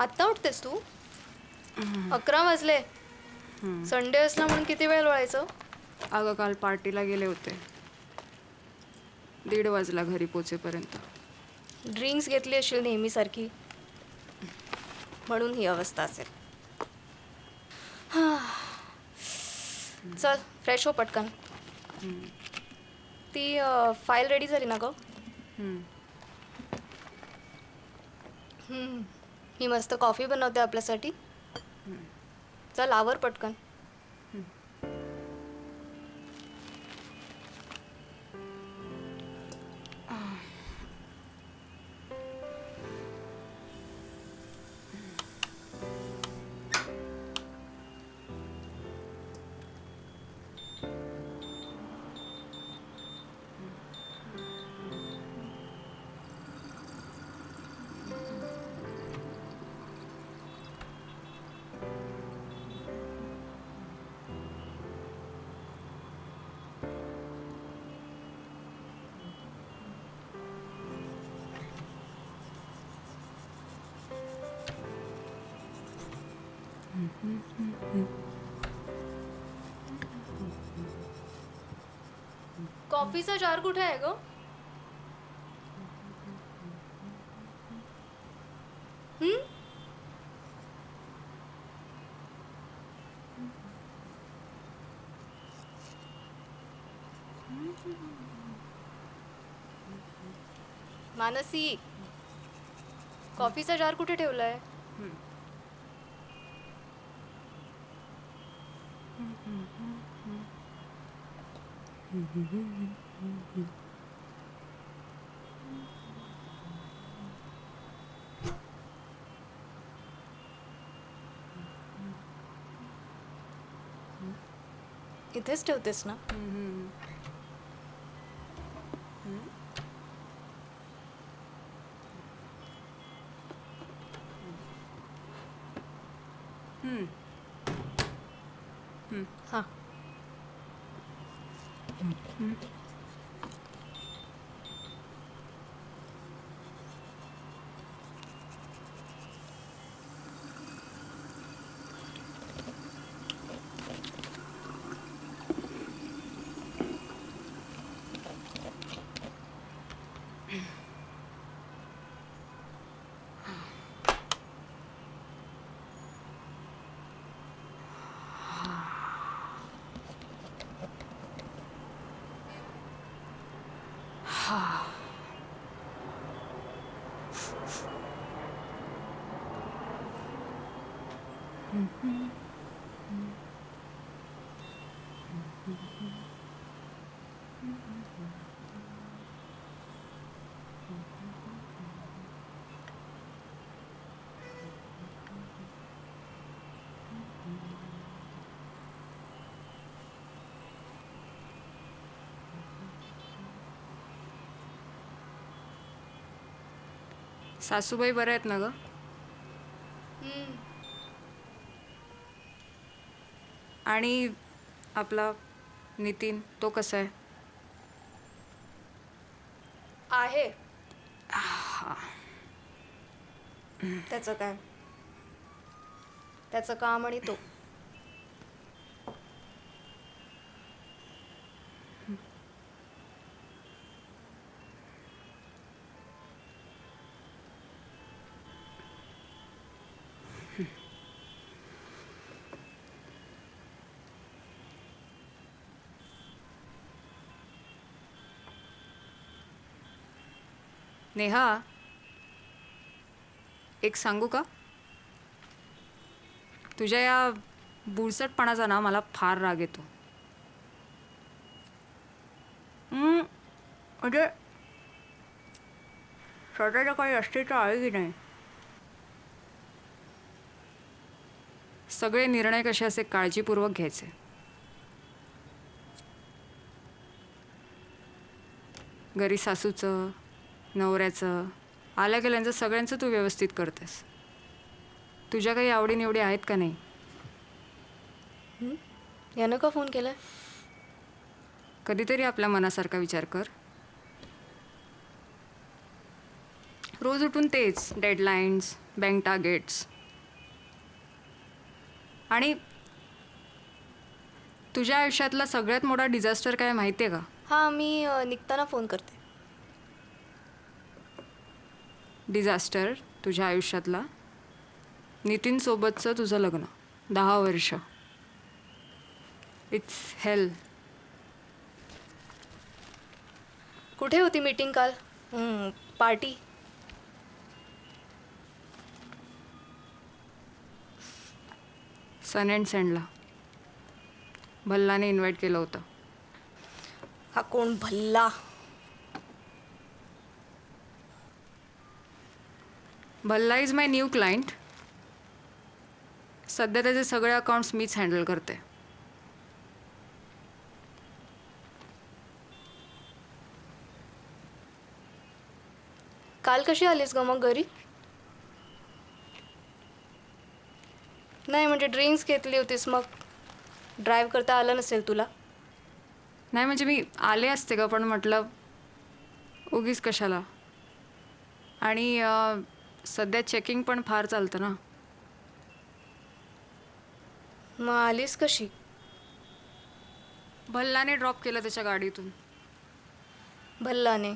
आत्ता उठतेस तू? 11 वाजले. संडे असला म्हणून किती वेळ लोळायचं? अगं काल पार्टीला गेले होते. 1:30 वाजला घरी पोचेपर्यंत. ड्रिंक्स घेतली असेल नेहमीसारखी, म्हणून ही अवस्था असेल. चल फ्रेश हो पटकन. ती फाईल रेडी झाली ना गं? मी मस्त कॉफी बनवते आपल्यासाठी. चल आवर पटकन. कॉफीचा जार कुठे आहे गं? मानसी, कॉफीचा जार कुठे ठेवलाय? इथेच ठेवतेस ना? हां. सासूबाई बऱ्या आहेत ना गं? आणि आपला नितीन, तो कसा आहे? आहे. त्याचं काय? त्याचं काम आणि तो. नेहा, एक सांगू का? तुझ्या या बुरसटपणाचा ना मला फार राग येतो. म्हणजे स्वतःच्या काही अस्तित्व आहे की नाही? सगळे निर्णय कसे असे काळजीपूर्वक घ्यायचे. घरी सासूचं, नवऱ्याचं, आल्या गेल्यांचं सगळ्यांचं तू व्यवस्थित करतेस. तुझ्या काही आवडीनिवडी आहेत का नाही? यानं का फोन केलाय? कधीतरी आपल्या मनासारखा विचार कर. रोज उठून तेच डेडलाईन्स, बँक टार्गेट्स. आणि तुझ्या आयुष्यातला सगळ्यात मोठा डिझास्टर काय माहिती आहे का? हां मी निघताना फोन करते. डिझास्टर तुझ्या आयुष्यातला नितीनसोबतचं तुझं लग्न 10 वर्ष. इट्स हेल. कुठे होती मीटिंग काल? पार्टी. सन अँड सँडला भल्लाने इन्व्हाइट केलं होतं. हा कोण Bhalla? Bhalla is my new client. सध्या त्याचे सगळे अकाउंट्स मीच हँडल करते. काल कशी आलीस ग मग घरी? नाही म्हणजे ड्रिंक्स घेतली होतीस मग ड्राईव्ह करता आलं नसेल तुला. नाही म्हणजे मी आले असते का, पण म्हटलं उगीच कशाला. आणि सध्या चेकिंग पण फार चालतं ना. मग आलीस कशी? भल्लाने ड्रॉप केलं त्याच्या गाडीतून. भल्लाने?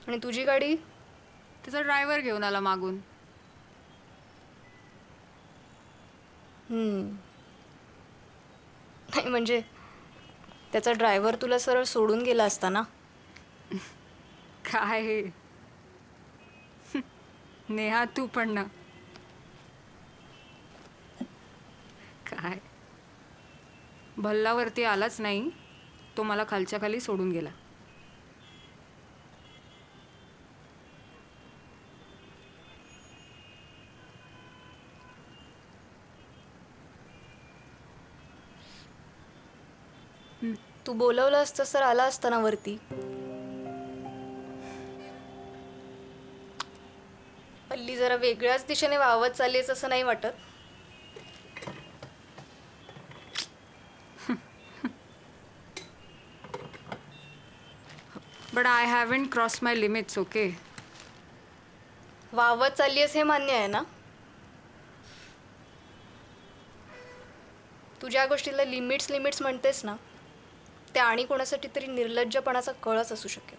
आणि तुझी गाडी? त्याचा ड्रायव्हर घेऊन आला मागून. नाही म्हणजे त्याचा ड्रायव्हर तुला सरळ सोडून गेला असता ना. काय हे? नेहा तू पण ना. काय भल्लावरती आलाच नाही, तो मला खालच्या खाली सोडून गेला. तू बोलवलं असतं तर आला असता ना वरती. हल्ली जरा वेगळ्याच दिशेने वावत चाललीस असं नाही वाटत? But I haven't cross my limits. Okay. वावत चाललीस हे मान्य आहे ना. तू ज्या गोष्टीला लिमिट्स म्हणतेस ना, त्या आणि कोणासाठी तरी निर्लज्जपणाचा कळच असू शकेल.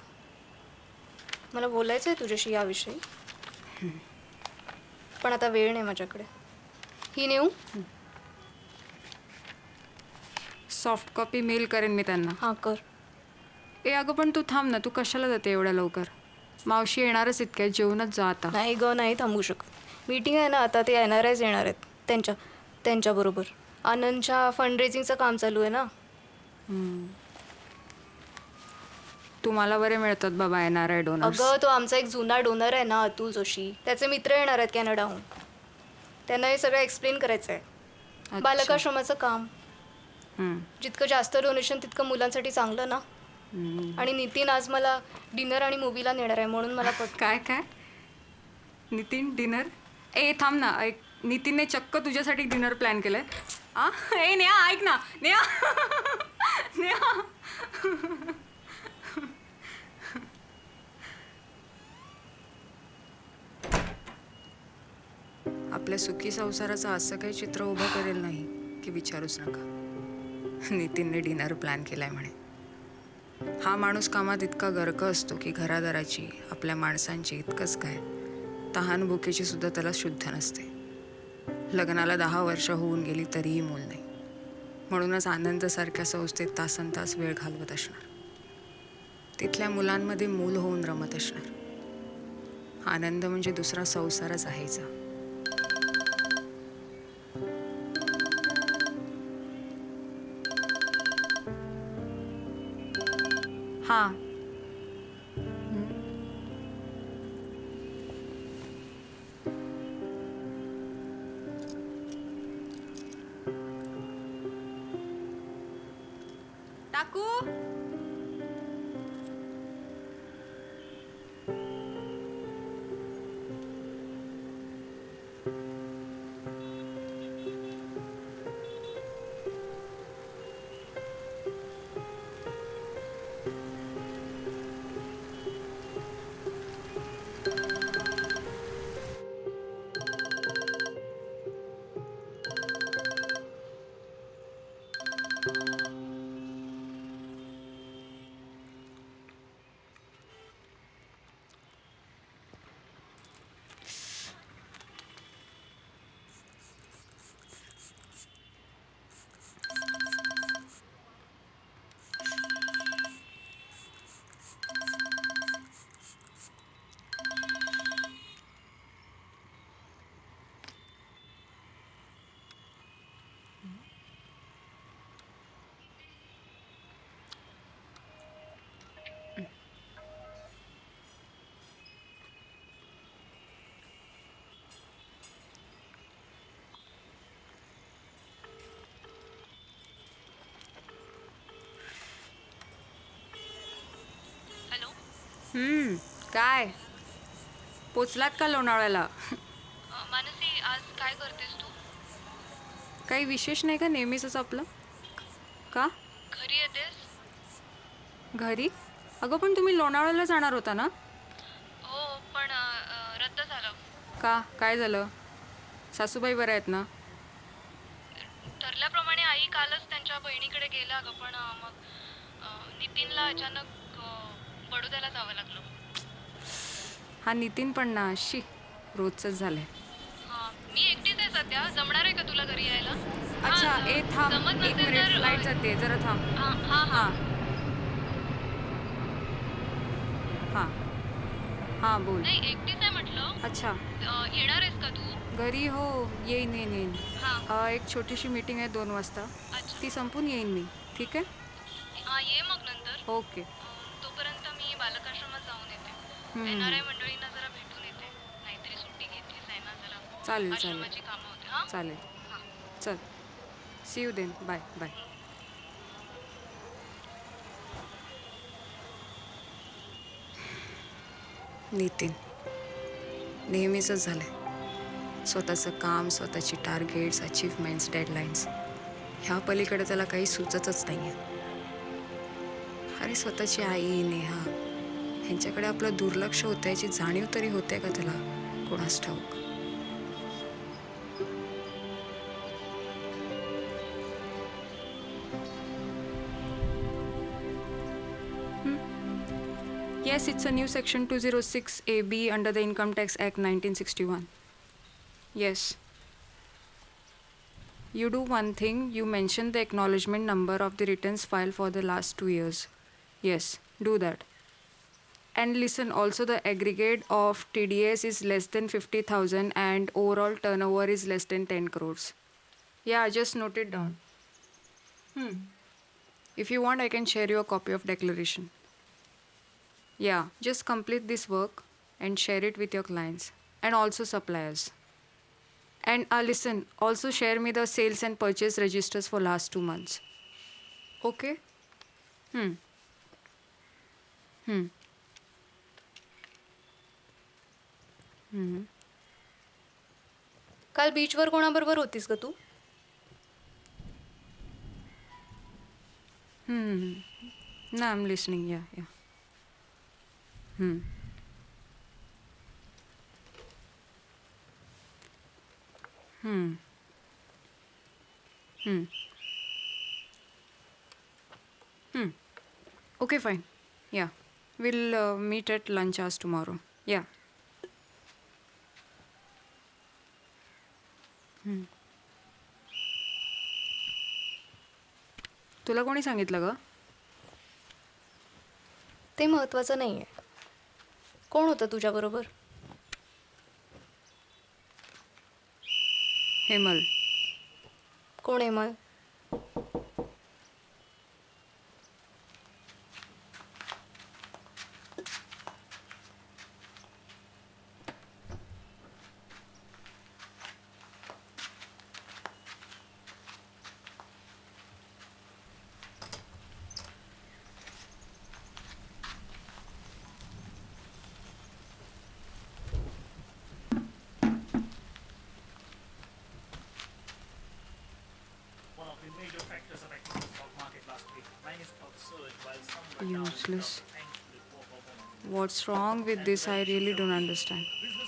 मला बोलायचं आहे तुझ्याशी याविषयी, पण आता वेळ नाही माझ्याकडे. ही नेऊ? सॉफ्ट कॉपी मेल करेन मी त्यांना. हां कर. ए अगं पण तू थांब ना. तू कशाला जाते एवढ्या लवकर? मावशी येणारच इतक्या, जेवूनच जा आता. नाही ग, नाही थांबू शकत. मीटिंग आहे ना आता, ते NRIs येणार आहेत त्यांच्याबरोबर. आनंदच्या फंडरेजिंगचं काम चालू आहे ना. तुम्हाला बरे मिळतात बाबा NRI डोनर्स. अगं तो आमचा एक जुना डोनर आहे ना, अतुल जोशी. त्याचे मित्र येणार आहेत कॅनडाहून. त्यांना हे सगळं एक्सप्लेन करायचं आहे. बालकाश्रमाचं काम. जितकं जास्त डोनेशन तितकं मुलांसाठी चांगलं ना. आणि नितीन आज मला डिनर आणि मूवीला नेणार आहे, म्हणून मला काय काय नितीन डिनर? ए थांब ना. ऐक, नितीनने चक्क तुझ्यासाठी डिनर प्लॅन केलंय. ए नेहा ऐक ना. नेहा नेहा आपल्या सुखी संसाराचं असं काही चित्र उभं करेल नाही की विचारूच नका. नितीनने डिनर प्लॅन केलाय म्हणे. हा माणूस कामात इतका गर्क असतो की घरादाराची, आपल्या माणसांची इतकंच काय, तहान भुकेची सुद्धा त्याला शुद्ध नसते. लग्नाला 10 वर्ष होऊन गेली तरीही मूल नाही. म्हणूनच आनंदसारख्या संस्थेत तासनतास वेळ घालवत असणार. तिथल्या मुलांमध्ये मूल होऊन रमत असणार. आनंद म्हणजे दुसरा संसारच आहेचा. हां. टाकू. काय पोचलात का लोणावळ्याला? मानसी आज काय करतेस तू? काही विशेष नाही का, नेहमीच आपलं. का घरी येतेस? घरी? अगं पण तुम्ही लोणावळ्याला जाणार होता ना? हो पण रद्द झालं. का, काय झालं? सासूबाई बऱ्या आहेत ना? ठरल्याप्रमाणे आई कालच त्यांच्या बहिणीकडे गेला अगं, पण मग नितीनला अचानक बडोद्याला जावं लागलं. हा नितीन पण ना, शी, रोजचंच झालंय. हां मी एकटीच आहे सध्या. जमणार आहे का तुला घरी यायला? अच्छा, हां, ए थांब, जमत एक नसेल मिनिट, तर फ्लाईट जाते, जरा थांब. हां हां हां हां हां बोल. नाही एकटीच आहे म्हटलं. अच्छा, येणार आहेस का तू? घरी हो, येईन येईन येईन. हां एक छोटीशी मीटिंग आहे 2 वाजता, अच्छा. ती संपून येईन मी. ठीक आहे. हां ये मग नंतर. ओके. तोपर्यंत मी बालकाश्रमात जाऊन येते. हम्म. येणाऱ्या मंडळींना जरा भेटून येते. नाहीतरी सुट्टी घेतलीच आहे ना, जरा चालेल चालेल आश्रमाची कामं होते. हां चालेल. हां चल, see you then, bye bye. Nitin नेहमीचंच झालंय. स्वतःचं काम, स्वतःची टार्गेट्स, अचीवमेंट्स, डेडलाईन्स, ह्या पलीकडे त्याला काही सुचतच नाही आहे. अरे स्वतःची आई, नेहा, ह्यांच्याकडे आपलं दुर्लक्ष होतं याची जाणीव तरी होते का त्याला? कोणास ठाऊक. Yes, it's a new section 206AB under the Income Tax Act 1961. Yes. You do one thing, you mention the acknowledgement number of the returns filed for the last 2 years. Yes, do that. And listen, also the aggregate of TDS is less than 50,000 and overall turnover is less than 10 crores. Yeah, just note it down. If you want, I can share you a copy of declaration. Yeah, just complete this work and share it with your clients and also suppliers. And listen, also share me the sales and purchase registers for last 2 months. Okay? काल बीचवर कोणाबरोबर होतीस का तू? No, I'm listening. Yeah. Okay, fine. Yeah. We'll meet at lunch hours tomorrow. Yeah. तुला कोणी सांगितलं ग? ते महत्त्वाचं नाही आहे. कोण होतं तुझ्याबरोबर? हेमल. कोण आहे मग? One of the major factors affecting the stock market last week. Many stocks surged while some were down Useless. thanks to the poor performance. What's wrong with this? I really don't understand.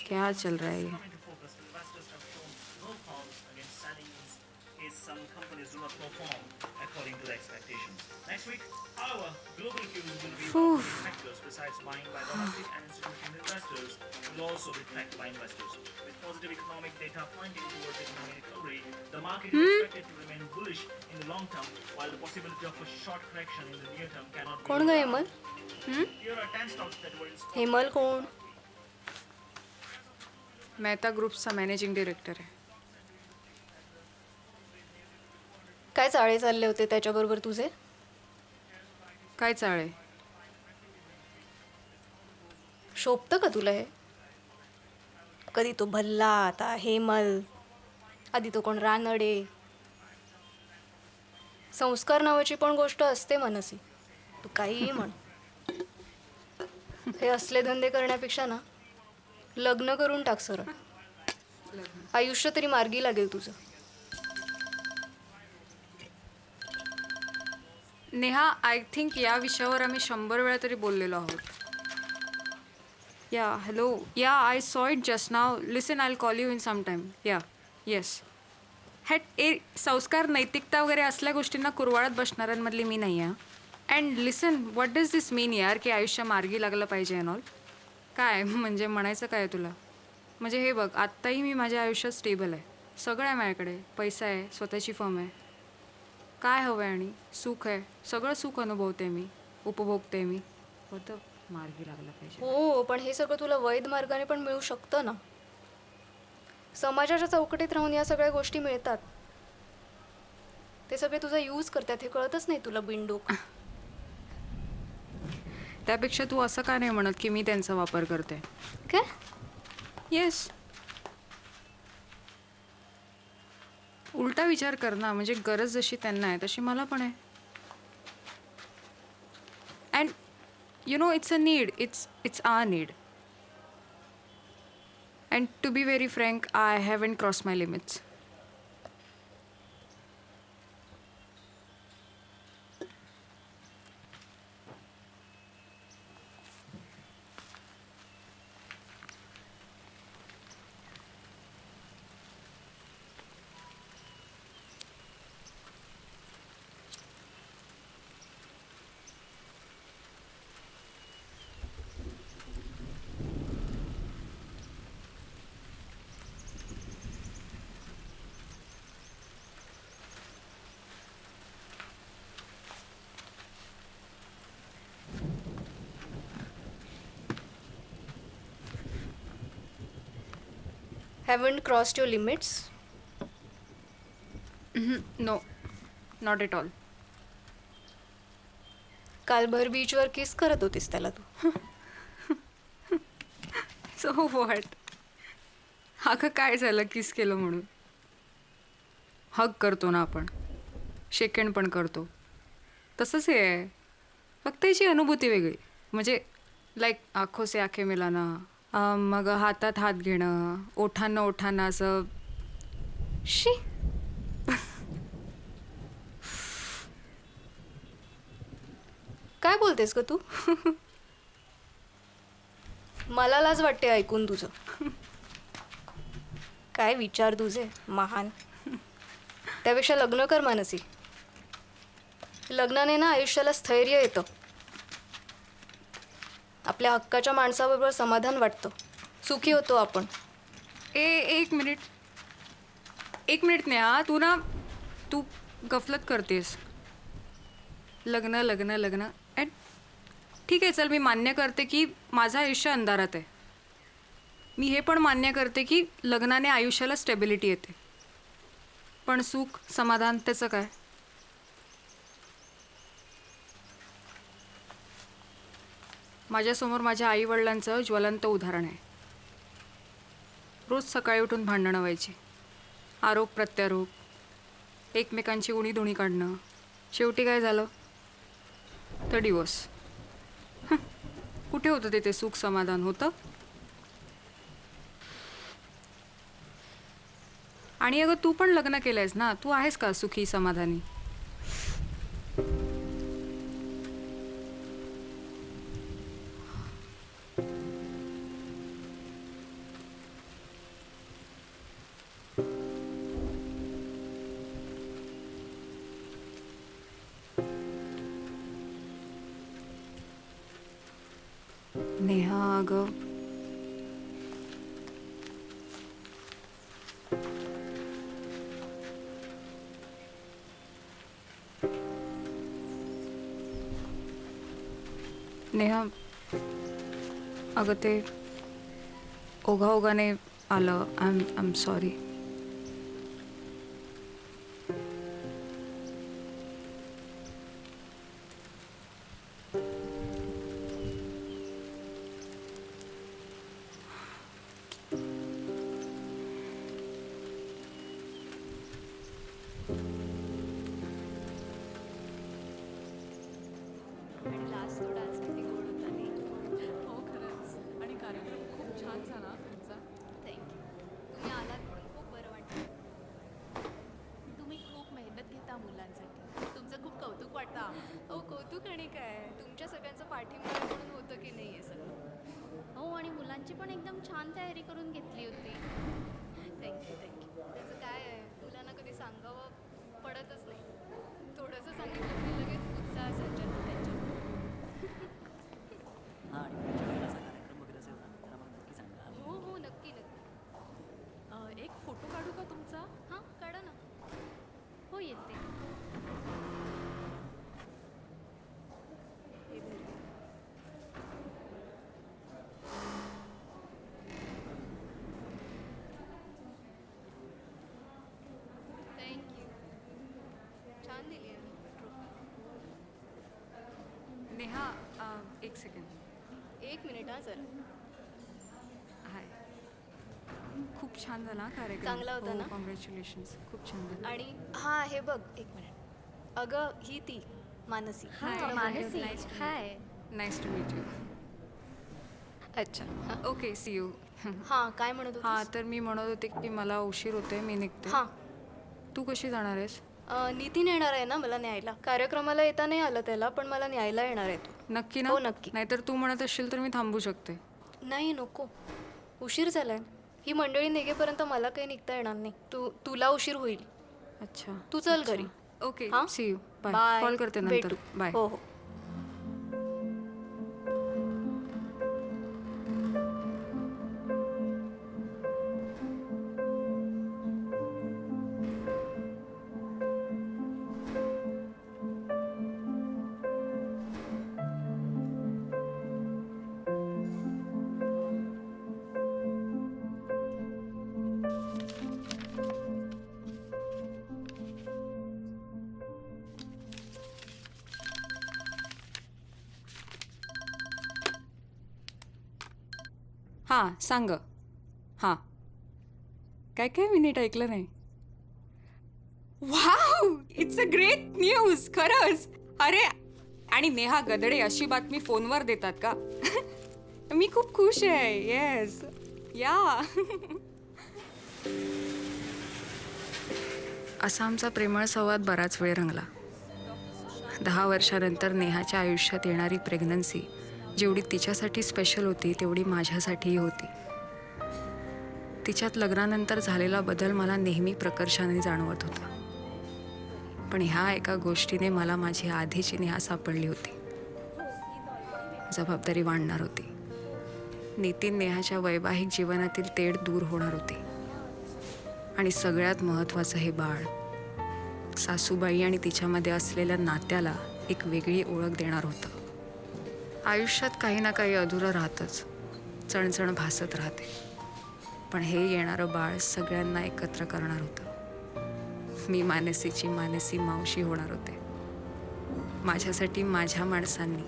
क्या चल रहा है ये? Coming to focus, investors have shown no qualms against selling in case some companies do not perform according to the expectations. Next week, however, global cues will be one of the factors besides buying by domestic and institutional investors will also be tracked by investors. With positive economic data pointing towards economic recovery, the market is expected to remain bullish in the long term, while the possibility of a short correction in the near term cannot be कोण ग ruled Hemal? out. Here are 10 stocks that were in Hemal कोण? Mehta ग्रुप्सचा managing director आहे. काय चाळे चालले होते त्याच्याबरोबर तुझे? काय चाळे? शोभतं का तुला हे? कधी तो भल्ला, आता हेमल, आधी तो कोण रानडे. संस्कार नावाची पण गोष्ट असते मनसी. तू काहीही म्हण. हे असले धंदे करण्यापेक्षा ना लग्न करून टाक सरळ. आयुष्य तरी मार्गी लागेल तुझं. नेहा, आय थिंक या विषयावर आम्ही 100 वेळा तरी बोललेलो आहोत. या hello, yeah I saw it just now. Listen, I will call you in some time. Yeah yes. संस्कार, नैतिकता वगैरे असल्या गोष्टींना कुरवाळत बसणाऱ्यांमधली मी नाही आहे. अँड लिसन, व्हॉट डज दिस मीन यार, की आयुष्य मार्गी लागलं पाहिजे अँड ऑल? काय म्हणजे म्हणायचं काय तुला? म्हणजे हे बघ, आत्ताही मी माझ्या आयुष्यात स्टेबल आहे. सगळं आहे माझ्याकडे. पैसा आहे, स्वतःची फर्म आहे. काय हवं आहे आणि सुख आहे. सगळं सुख अनुभवते मी, उपभोगते मी. होतं मार्गी लागलं पाहिजे. हो, पण हे सगळं तुला वैध मार्गाने पण मिळू शकतं ना. समाजाच्या चौकटीत राहून या सगळ्या गोष्टी मिळतात. ते सगळे तुझा यूज करतात हे कळतच नाही तुला, बिनडोक. त्यापेक्षा तू असं का नाही म्हणत की मी त्यांचा वापर करते? काय? येस. उलटा विचार कर ना. म्हणजे गरज जशी त्यांना आहे तशी मला पण आहे. And you know, it's a need. It's our need. And to be very frank, I haven't cross my limits. Haven't crossed your limits? No, not at all. काल भर बीचवर किस करत होतीस त्याला तू. So what? अगं काय झालं किस केलं म्हणून? हग करतो ना आपण, शेक हँड पण करतो. तसंच हे आहे, फक्त याची अनुभूती वेगळी. म्हणजे लाईक आंखों से आंखें मिलाना, मग हातात हात घेणं, ओठांना ओठांना असं. शी. काय बोलतेस ग तू? मला लाज वाटते ऐकून तुझं. काय विचार तुझे महान. त्यापेक्षा लग्न कर मानसी. लग्नाने ना आयुष्याला स्थैर्य येतं. आपल्या हक्काच्या माणसाबरोबर समाधान वाटतं. सुखी होतो आपण. एक मिनिट. एक मिनिट नेहा, तू गफलत करतेस. लग्न लग्न लग्न. अँड ठीक आहे, चल, मी मान्य करते की माझं आयुष्य अंधारात आहे. मी हे पण मान्य करते की लग्नाने आयुष्याला स्टेबिलिटी येते. पण सुख, समाधान त्याचं काय? माझ्यासमोर माझ्या आईवडिलांचं ज्वलंत उदाहरण आहे. रोज सकाळी उठून भांडणं व्हायची. आरोप प्रत्यारोप, एकमेकांची उणीधुणी काढणं. शेवटी काय झालं? तर डिवोर्स. कुठे होतं तिथे सुख समाधान? होतं? आणि अगं तू पण लग्न केलंयस ना, तू आहेस का सुखी समाधानी? नेहा अगं, नेहा अगं ते ओघाओघाने आलं. I am sorry. छान झाला तुमचा. थँक्यू. तुम्ही आलात म्हणून खूप बरं वाटलं. तुम्ही खूप मेहनत घेता मुलांसाठी. तुमचं खूप कौतुक वाटतं आम्हाला. हो कौतुक आणि काय तुमच्या सगळ्यांचा पाठिंबा आहे म्हणून होतं की नाही हे सगळं. हो आणि मुलांची पण एकदम छान तयारी करून घेतली होती. थँक्यू. त्याचं काय आहे मुलांना कधी सांगावं पडतच नाही. थोडंसं सांगितलं की लगेच उत्साह संचार त्यांच्या. हां आणि पुढच्या वेळेला असा कार्यक्रम वगैरे असेल ना तर आम्हाला नक्की सांगा. हो नक्की. एक फोटो काढू का तुमचा? हां काढा ना. हो येते. हे धर. थँक्यू. छान दिली आहे ट्रॉफी. नेहा एक सेकंड. 1 मिनिट हां जरा. हाय. खूप छान झाला हा कार्यक्रम. चांगला होता ना? कॉंग्रॅच्युलेशन्स. खूप छान झाला. आणि हां हे बघ 1 मिनिट. अगं ही ती Mansi. Mansi hi. Nice to meet you. अच्छा. Okay see you. हां काय म्हणत हां होतीस? तर मी म्हणत होते की मला उशीर होते, मी निघते. हां तू कशी जाणार आहेस? नितीन येणार आहे ना मला न्यायला. कार्यक्रमाला येता नाही आलं त्याला पण मला न्यायला येणार आहे तो. नक्की ना? हो, नक्की. नाहीतर तू म्हणत असशील तर मी थांबू शकते. नाही नको. उशीर झालाय. ही मंडळी निघेपर्यंत मला काही निघता येणार नाही. तुला उशीर होईल. अच्छा. तू चल घरी. ओके हां? See you. Bye. Bye. Call करते नंतर. भेटू. बाय. हो हो. हां सांग. हां काय काय मी नीट ऐकलं नाही. Wow it's a great news. खरंच. अरे आणि नेहा गदडे अशी बातमी फोनवर देतात का? मी खूप खुश आहे. येस या. असा आमचा प्रेमळ संवाद बराच वेळ रंगला. 10 वर्षानंतर नेहाच्या आयुष्यात येणारी प्रेग्नन्सी जेवढी तिच्यासाठी स्पेशल होती तेवढी माझ्यासाठीही होती. तिच्यात लग्नानंतर झालेला बदल मला नेहमी प्रकर्षाने जाणवत होता. पण ह्या एका गोष्टीने मला माझी आधीची नेहा सापडली होती. जबाबदारी वाढणार होती. नितीन नेहाच्या वैवाहिक जीवनातील तेढ दूर होणार होती. आणि सगळ्यात महत्त्वाचं हे बाळ सासूबाई आणि तिच्यामध्ये असलेल्या नात्याला एक वेगळी ओळख देणार होतं. आयुष्यात काही ना काही अधुरं राहतंच. चणचण भासत राहते. पण हे येणारं बाळ सगळ्यांना एकत्र करणार होतं. मी मानसीची मानसी मावशी होणार होते. माझ्यासाठी माझ्या माणसांनी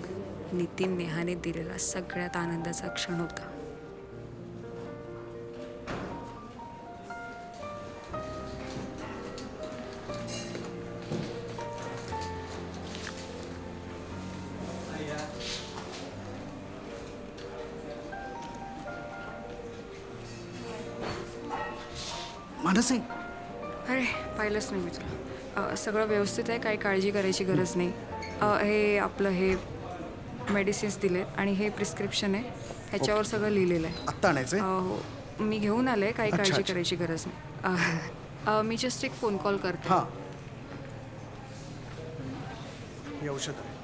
नितीन नेहाने दिलेला सगळ्यात आनंदाचा क्षण होता. मानसी अरे पाहिलंच नाही मी तुला. सगळं व्यवस्थित आहे. काही काळजी करायची गरज नाही. हे आपलं हे मेडिसिन्स दिलेत आणि हे प्रिस्क्रिप्शन आहे. ह्याच्यावर सगळं लिहिलेलं आहे. आत्ता आणायचंय? हो मी घेऊन आले. काही अच्छा, काळजी अच्छा. करायची गरज नाही. मी जस्ट एक फोन कॉल करते. हां हे औषध आहे.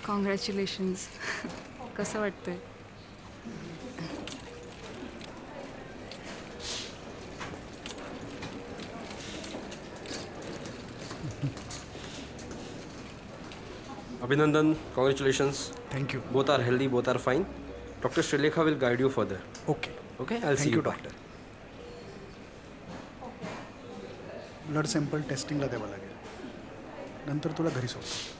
कॉंग्रॅच्युलेशन्स. कसं वाटतंय? Abhinandan, congratulations. Thank you. Both are healthy, both are fine. Dr. Srilekha will guide you further. Okay. Okay, I'll see thank you you. Bye. Doctor. Blood sample टेस्टिंगला द्यावं लागेल. नंतर तुला घरी सोडतो.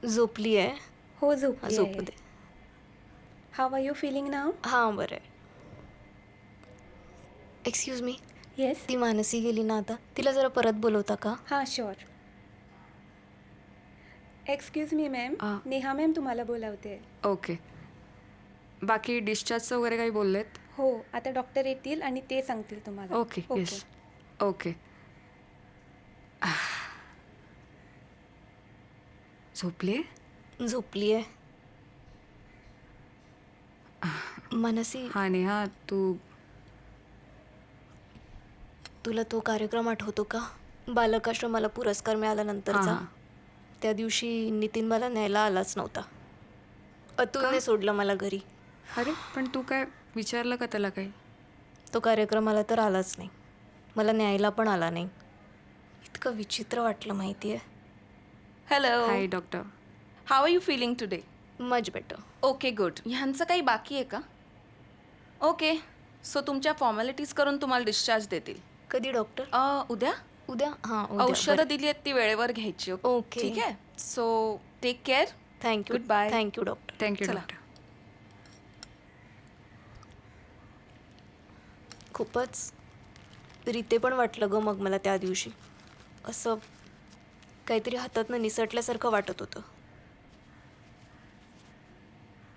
झोपली आहे. हो झोपली झोपू आहे. दे. हाव आर यू फिलिंग नाव? हां बरं आहे. Excuse me, yes. ती मानसी गेली ना आता, तिला जरा परत बोलवता का? हां शुअर. एक्सक्यूज मी मॅम, आ. नेहा मॅम तुम्हाला बोलावते. ओके. बाकी डिस्चार्जचं वगैरे काही बोललेत? हो आता डॉक्टर येतील आणि ते सांगतील तुम्हाला. Okay yes. ओके. झोपली? झोपली आहे. मानसी, हा नेहा तू तुला तो कार्यक्रम आठवतो का? बालकाश्रमाला पुरस्कार मिळाल्यानंतरचा. हां. त्या दिवशी नितीन मला न्यायला आलाच नव्हता. अतुलने सोडलं मला घरी. अरे पण तू काय विचारलं का त्याला काही? तो कार्यक्रमाला तर आलाच नाही, मला न्यायला पण आला नाही. इतकं विचित्र वाटलं माहिती आहे. Hello. Hi doctor. How are you feeling today? Much better. Okay good. ह्यांचं काही बाकी आहे का? ओके सो तुमच्या फॉर्मॅलिटीज करून तुम्हाला डिस्चार्ज देतील. कधी डॉक्टर? उद्या उद्या? हां उद्या. औषधं दिली आहेत ती वेळेवर घ्यायची. ओके. ठीक आहे. So take care. Thank you. Goodbye. Thank you doctor. Thank you चला. डॉक्टर. खूपच रीते पण वाटलं गं मग मला त्या दिवशी. असं काहीतरी हातातनं निसटल्यासारखं वाटत होतं.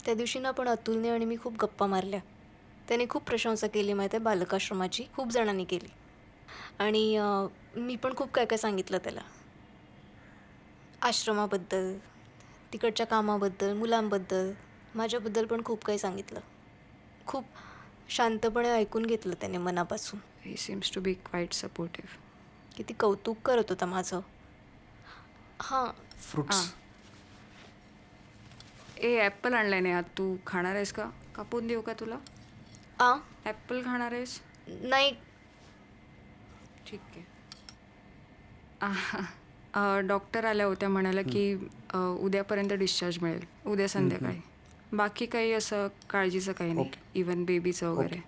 त्या दिवशी ना पण अतुलने आणि मी खूप गप्पा मारल्या. त्याने खूप प्रशंसा केली माहिती आहे बालकाश्रमाची, खूप जणांनी केली. आणि मी पण खूप काय काय सांगितलं त्याला, आश्रमाबद्दल, तिकडच्या कामाबद्दल, मुलांबद्दल, माझ्याबद्दल पण खूप काही सांगितलं. खूप शांतपणे ऐकून घेतलं त्याने मनापासून. He seems to be quite supportive. किती कौतुक करत होता माझं. हां फ्रुट्स. ए ॲपल आणलाय नेहा, तू खाणार आहेस का? कापून देऊ का तुला? ॲपल खाणार आहेस? नाही. ठीक आहे. डॉक्टर आल्या होत्या, म्हणाल्या की उद्यापर्यंत डिस्चार्ज मिळेल, उद्या संध्याकाळी. बाकी काही असं काळजीचं काही नाही, इवन बेबीचं वगैरे.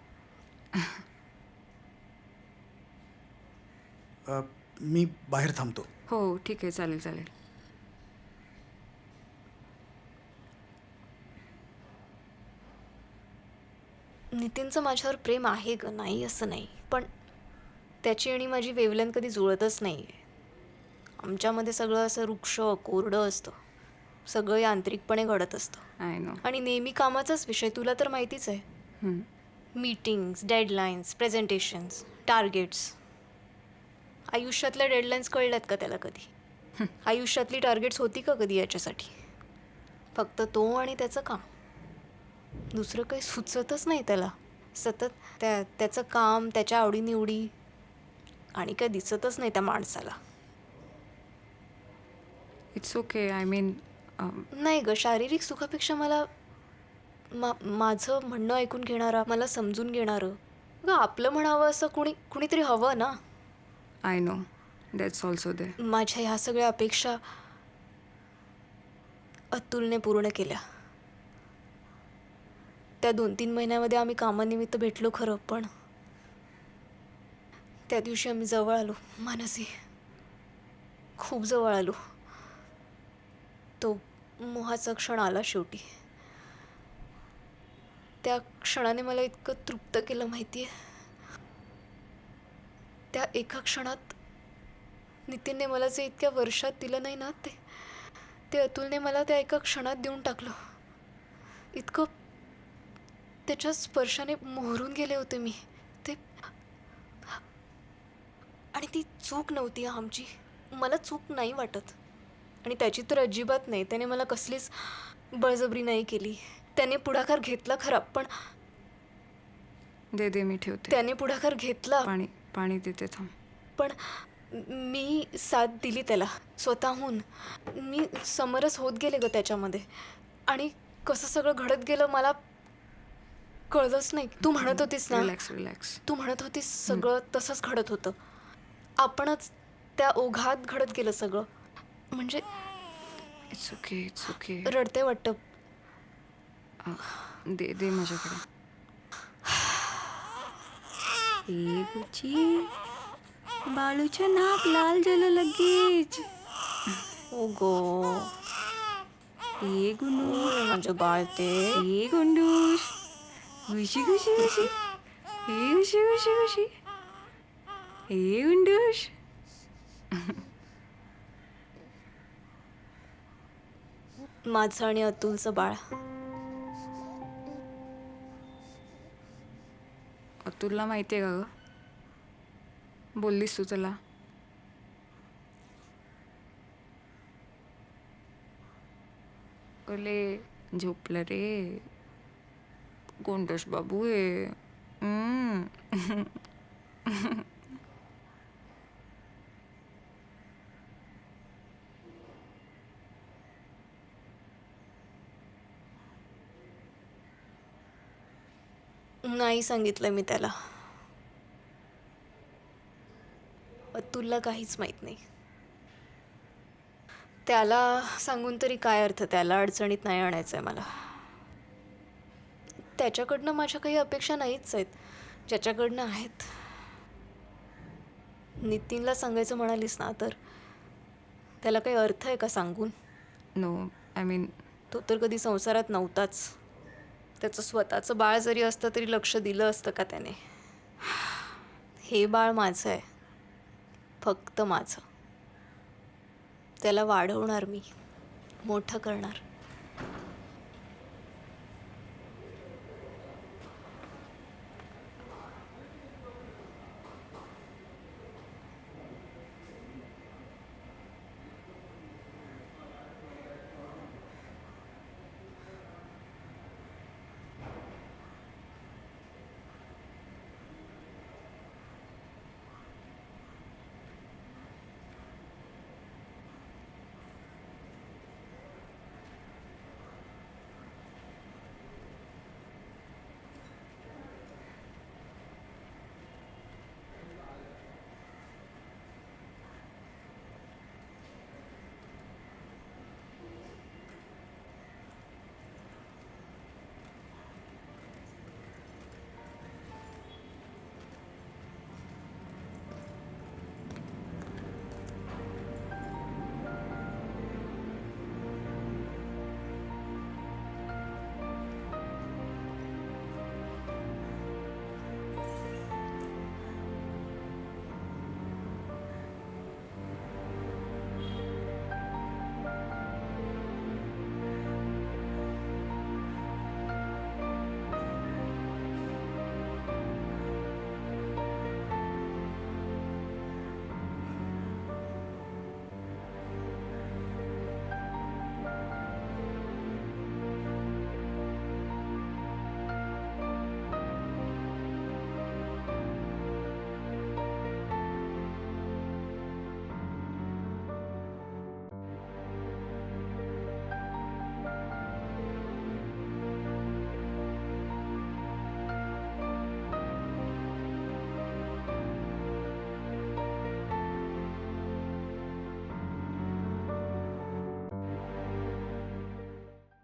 मी बाहेर थांबतो. हो ठीक आहे, चालेल चालेल. नितीनचं माझ्यावर प्रेम आहे ग, नाही असं नाही, पण त्याची आणि माझी वेवलेंथ कधी जुळतच नाही आहे. आमच्यामध्ये सगळं असं वृक्ष कोरडं असतं, सगळं यांत्रिकपणे घडत असतं. I know. आणि नेहमी कामाचाच विषय, तुला तर माहितीच आहे. Meetings, deadlines, presentations, targets. आयुष्यातल्या डेडलाईन्स कळल्यात का त्याला कधी? आयुष्यातली टार्गेट्स होती का कधी याच्यासाठी? फक्त तो आणि त्याचं काम, दुसरं काही सुचतच नाही त्याला. सतत त्याचं काम, त्याच्या आवडीनिवडी, आणि काय दिसतच नाही त्या माणसाला. It's okay. आय मीन नाही ग, शारीरिक सुखापेक्षा मला माझं म्हणणं ऐकून घेणारा, मला समजून घेणारं, ग आपलं म्हणावं असं कुणीतरी हवं ना. I know, that's also they. माझ्या ह्या सगळ्या अपेक्षा अतुलने पूर्ण केल्या. त्या 2-3 महिन्यामध्ये आम्ही कामानिमित्त भेटलो खरं, पण त्या दिवशी आम्ही जवळ आलो मानसी, खूप जवळ आलो. तो मोहाचा क्षण आला शेवटी. त्या क्षणाने मला इतकं तृप्त केलं माहिती आहे. त्या एका क्षणात नितीनने मला जे इतक्या वर्षात दिलं नाही ना, ते अतुलने मला त्या एका क्षणात देऊन टाकलं. इतकं त्याच्या स्पर्शाने मोहरून गेले होते मी. ते आणि ती चूक नव्हती आमची, मला चूक नाही वाटत. आणि त्याची तर अजिबात नाही. त्याने मला कसलीच बळजबरी नाही केली. त्याने पुढाकार घेतला खरा, पण दे मी ठेवते. त्याने पुढाकार घेतला, पाणी पाणी देते, थांब. पण मी साथ दिली त्याला स्वतःहून. मी समरस होत गेले ग त्याच्यामध्ये. आणि कसं सगळं घडत गेलं मला कळलंच नाही. तू म्हणत होतीस ना, रिलॅक्स. तू म्हणत होतीस सगळं तसंच घडत होतं. आपणच त्या ओघात घडत गेलं सगळं. म्हणजे इट्स ओके. रडते वाटतं. दे माझ्याकडे. ए गुची, बाळूचं नाक लाल झालं लगेच. ओ गो, ए गुंडू, माझं बाळ ते. ए गुंडूश, गुशी. ए गुशी. ए गुंडूश. माझं आणि अतुलचं बाळ. तुला माहिती आहे का ग? बोललीस तू त्याला? ओले झोपलं रे गोंडस बाबू आहे. नाही सांगितलं मी त्याला. अतुलला काहीच माहीत नाही. त्याला सांगून तरी काय अर्थ? त्याला अडचणीत नाही आणायचं आहे मला. त्याच्याकडनं माझ्या काही अपेक्षा नाहीच आहेत. ज्याच्याकडनं आहेत. नितीनला सांगायचं म्हणालीस ना, तर त्याला काही अर्थ आहे का सांगून? नो, आय मीन तो तर कधी संसारात नव्हताच. त्याचं स्वतःचं बाळ जरी असतं तरी लक्ष दिलं असतं का त्याने? हे बाळ माझं आहे, फक्त माझं. त्याला वाढवणार मी, मोठं करणार.